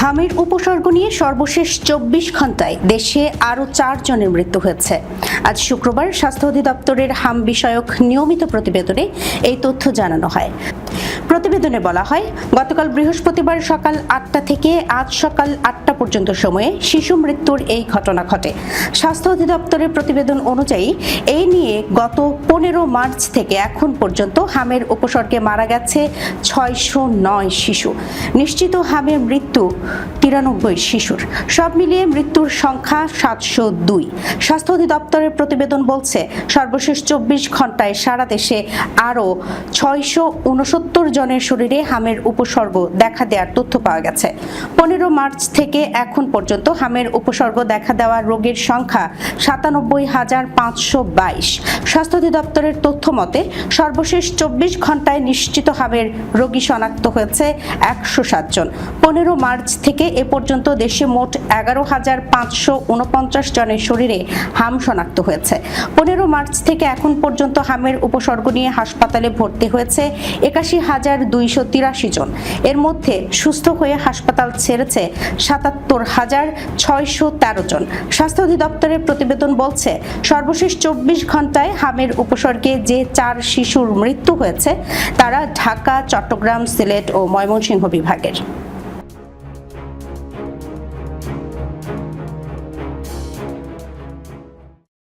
হামের উপসর্গ নিয়ে সর্বশেষ ২৪ ঘন্টায় দেশে আরও ৪ জনের মৃত্যু হয়েছে। আজ শুক্রবার স্বাস্থ্য অধিদপ্তরের হাম বিষয়ক নিয়মিত প্রতিবেদনে এই তথ্য জানানো হয়। প্রতিবেদনে বলা হয়, গতকাল বৃহস্পতিবার সকাল ৮টা থেকে আজ সকাল ৮টা পর্যন্ত সময়ে শিশু মৃত্যুর এই ঘটনা ঘটে। স্বাস্থ্য অধিদপ্তরের প্রতিবেদন অনুযায়ী এই নিয়ে গত ১৫ মার্চ থেকে এখন পর্যন্ত হামের উপসর্গে মারা গেছে ৬০৯ শিশু। নিশ্চিত হামের মৃত্যু ৯৩ শিশুর। সব মিলিয়ে মৃত্যুর সংখ্যা ৭০২। স্বাস্থ্য অধিদপ্তরের প্রতিবেদন বলছে, সর্বশেষ ২৪ ঘন্টায় সারা দেশে আরও ৬৬৯ জনের শরীরে হামের উপসর্গ দেখা দেওয়ার তথ্য পাওয়া গেছে। ১৫ মার্চ থেকে এখন পর্যন্ত হামের উপসর্গ দেখা দেওয়া রোগীর সংখ্যা ৯৭,৫২২। স্বাস্থ্য অধিদপ্তরের তথ্য মতে সর্বশেষ ২৪ ঘন্টায় নিশ্চিত হামের রোগী শনাক্ত হয়েছে ১০৭ জন। ১৫ মার্চ থেকে এ পর্যন্ত দেশে মোট ১১,৫৪৯ জনের শরীরে হাম শনাক্ত হয়েছে। ১৫ মার্চ থেকে এখন পর্যন্ত হামের উপসর্গ নিয়ে হাসপাতালে ভর্তি হয়েছে ৮১,২৮৩ জন। এর মধ্যে সুস্থ হয়ে হাসপাতাল ছেড়েছে ৭৭,৬১৩ জন। স্বাস্থ্য অধিদপ্তরের প্রতিবেদন বলছে, সর্বশেষ ২৪ ঘন্টায় হামের উপসর্গে যে ৪ শিশুর মৃত্যু হয়েছে তারা ঢাকা, চট্টগ্রাম, সিলেট ও ময়মনসিংহ বিভাগের।